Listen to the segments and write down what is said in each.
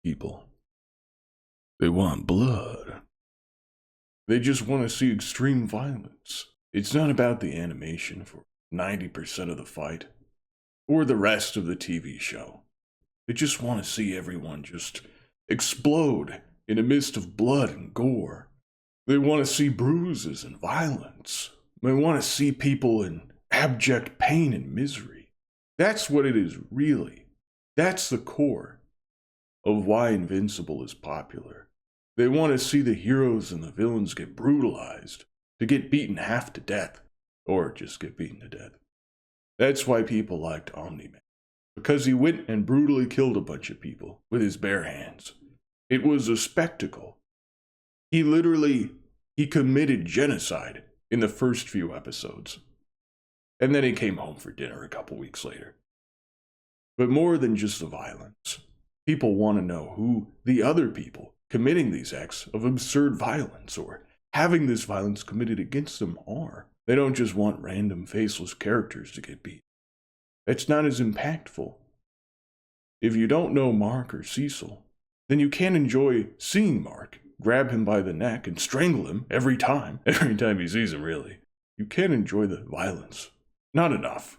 People. They want blood. They just want to see extreme violence. It's not about the animation for 90% of the fight, or the rest of the TV show. They just want to see everyone just explode in a mist of blood and gore. They want to see bruises and violence. They want to see people in abject pain and misery. That's what it is, really. That's the core of why Invincible is popular. They want to see the heroes and the villains get brutalized, to get beaten half to death, or just get beaten to death. That's why people liked Omni-Man, because he went and brutally killed a bunch of people with his bare hands. It was a spectacle. He committed genocide in the first few episodes. And then he came home for dinner a couple weeks later. But more than just the violence, people want to know who the other people committing these acts of absurd violence or having this violence committed against them are. They don't just want random faceless characters to get beat. That's not as impactful. If you don't know Mark or Cecil, then you can't enjoy seeing Mark grab him by the neck and strangle him every time he sees him, really. You can't enjoy the violence. Not enough.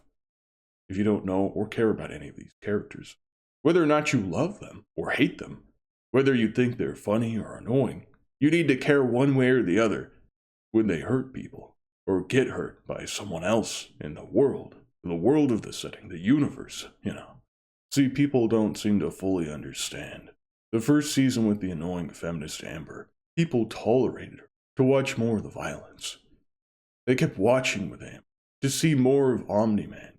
If you don't know or care about any of these characters. Whether or not you love them or hate them, whether you think they're funny or annoying, you need to care one way or the other when they hurt people or get hurt by someone else in the world of the setting, the universe, See, people don't seem to fully understand. The first season with the annoying feminist Amber, people tolerated her to watch more of the violence. They kept watching with Amber to see more of Omni-Man,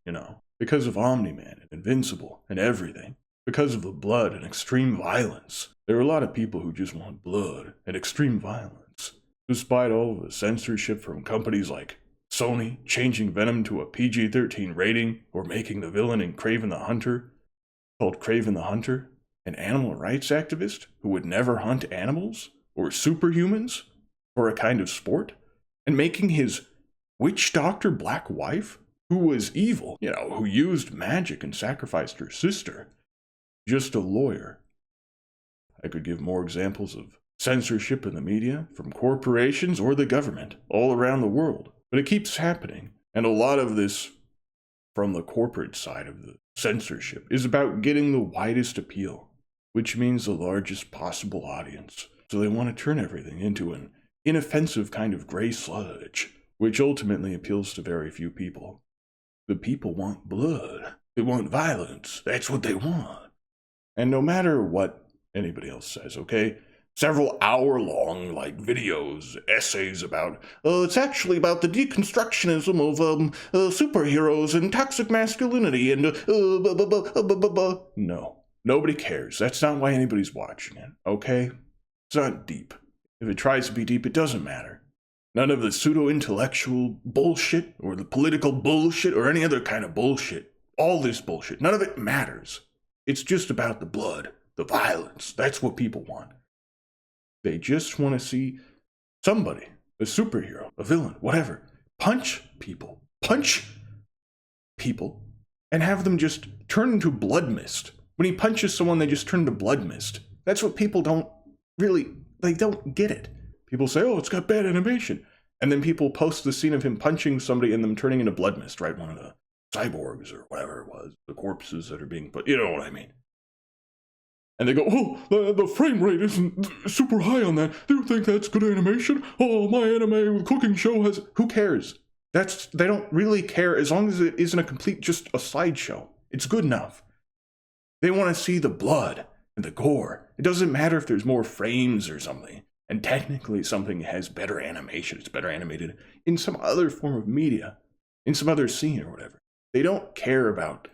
because of Omni-Man and Invincible and everything. Because of the blood and extreme violence. There are a lot of people who just want blood and extreme violence. Despite all of the censorship from companies like Sony changing Venom to a PG-13 rating or making the villain in Kraven the Hunter, called Kraven the Hunter, an animal rights activist who would never hunt animals or superhumans for a kind of sport, and making his witch doctor black wife, who was evil, who used magic and sacrificed her sister, just a lawyer. I could give more examples of censorship in the media from corporations or the government all around the world, but it keeps happening. And a lot of this from the corporate side of the censorship is about getting the widest appeal, which means the largest possible audience. So they want to turn everything into an inoffensive kind of gray sludge, which ultimately appeals to very few people. The people want blood. They want violence. That's what they want. And no matter what anybody else says, okay? Several hour-long, videos, essays about, it's actually about the deconstructionism of superheroes and toxic masculinity and, No, nobody cares. That's not why anybody's watching it, okay? It's not deep. If it tries to be deep, it doesn't matter. None of the pseudo-intellectual bullshit or the political bullshit or any other kind of bullshit. All this bullshit. None of it matters. It's just about the blood, the violence. That's what people want. They just want to see somebody, a superhero, a villain, whatever, punch people, and have them just turn into blood mist. When he punches someone, they just turn into blood mist. That's what people don't get it. People say, oh, it's got bad animation. And then people post the scene of him punching somebody and them turning into blood mist, right? One of the cyborgs or whatever it was, the corpses that are being put, you know what I mean. And they go, oh, the frame rate isn't super high on that. Do you think that's good animation? Oh, my anime cooking show has... Who cares? They don't really care as long as it isn't just a slideshow. It's good enough. They want to see the blood and the gore. It doesn't matter if there's more frames or something. And technically something has better animation. It's better animated in some other form of media, in some other scene or whatever. They don't care about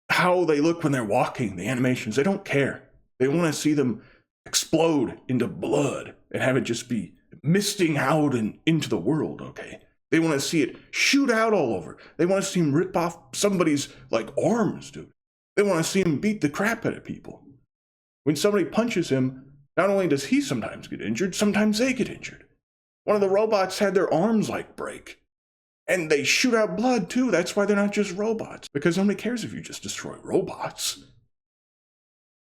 how they look when they're walking, the animations. They don't care. They want to see them explode into blood and have it just be misting out and into the world, okay? They want to see it shoot out all over. They want to see him rip off somebody's, arms, dude. They want to see him beat the crap out of people. When somebody punches him, not only does he sometimes get injured, sometimes they get injured. One of the robots had their arms, break. And they shoot out blood, too. That's why they're not just robots. Because nobody cares if you just destroy robots.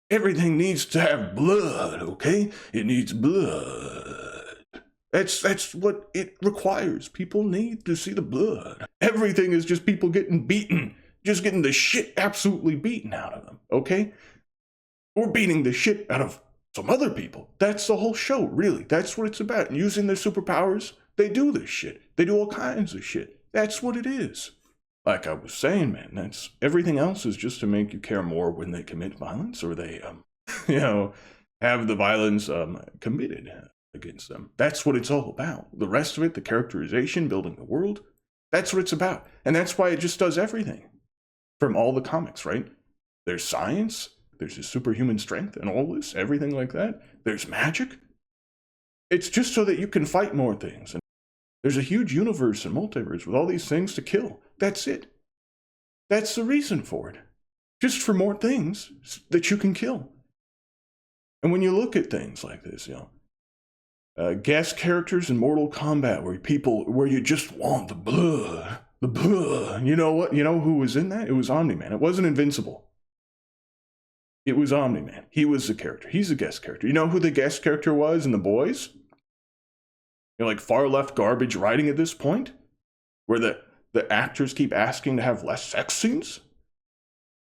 Everything needs to have blood, okay? It needs blood. That's what it requires. People need to see the blood. Everything is just people getting beaten, just getting the shit absolutely beaten out of them, okay? Or beating the shit out of some other people. That's the whole show, really. That's what it's about. Using their superpowers, they do this shit. They do all kinds of shit. That's what it is. Like I was saying, man, that's everything else is just to make you care more when they commit violence or they, have the violence committed against them. That's what it's all about. The rest of it, the characterization, building the world, that's what it's about. And that's why it just does everything from all the comics, right? There's science, there's his superhuman strength and all this, everything like that. There's magic. It's just so that you can fight more things. And there's a huge universe and multiverse with all these things to kill. That's it. That's the reason for it. Just for more things that you can kill. And when you look at things like this, guest characters in Mortal Kombat where you just want the blood. You know what? You know who was in that? It was Omni-Man. It wasn't Invincible. It was Omni-Man. He was the character. He's a guest character. You know who the guest character was in The Boys? Like far left garbage writing at this point? Where the actors keep asking to have less sex scenes?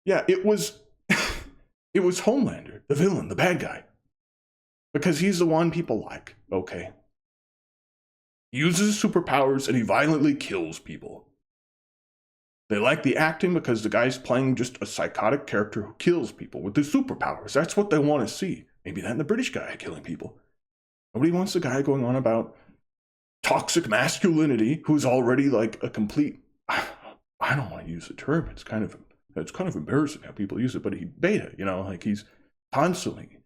Yeah, it was it was Homelander, the villain, the bad guy. Because he's the one people like, okay? He uses superpowers and he violently kills people. They like the acting because the guy's playing just a psychotic character who kills people with his superpowers. That's what they want to see. Maybe that and the British guy killing people. Nobody wants the guy going on about toxic masculinity who's already like a complete, I don't want to use the term, it's kind of embarrassing how people use it, but he beta, like he's constantly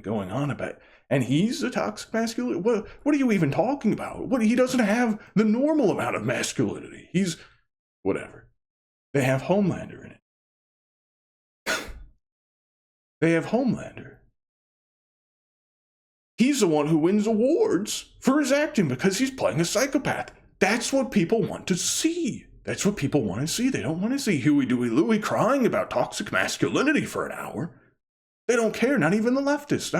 going on about it. And he's a toxic masculinity. What are you even talking about? He doesn't have the normal amount of masculinity. He's whatever. They have Homelander in it. They have Homelander. He's the one who wins awards for his acting because he's playing a psychopath. That's what people want to see. That's what people want to see. They don't want to see Huey, Dewey, Louie crying about toxic masculinity for an hour. They don't care, not even the leftists,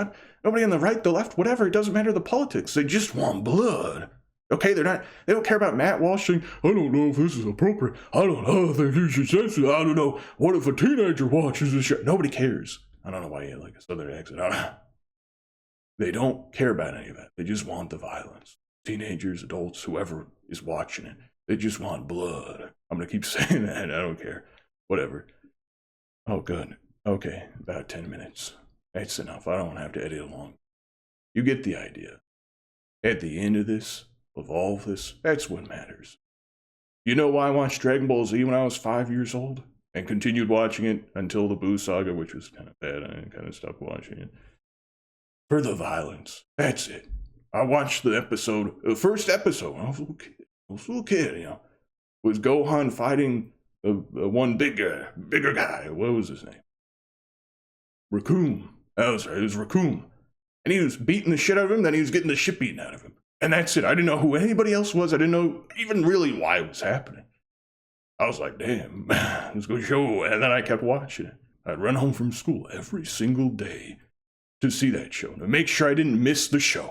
nobody on the right, the left, whatever. It doesn't matter the politics. They just want blood. Okay, they don't care about Matt Walsh saying, I don't know if this is appropriate. I don't know if they should censor. I don't know. What if a teenager watches this show? Nobody cares. I don't know why you had like a southern accent. I don't know. They don't care about any of that. They just want the violence. Teenagers, adults, whoever is watching it, they just want blood. I'm going to keep saying that. I don't care. Whatever. Oh, good. Okay, about 10 minutes. That's enough. I don't have to edit along. You get the idea. At the end of this, of all of this, that's what matters. You know why I watched Dragon Ball Z when I was 5 years old? And continued watching it until the Boo Saga, which was kind of bad. I kind of stopped watching it. For the violence. That's it. I watched the first episode when I was a little kid, was Gohan fighting one bigger guy. What was his name? Raccoon. That was right, it was Raccoon. And he was beating the shit out of him, then he was getting the shit beaten out of him. And that's it. I didn't know who anybody else was. I didn't know even really why it was happening. I was like, damn, let's go show. And then I kept watching it. I'd run home from school every single day to see that show, to make sure I didn't miss the show.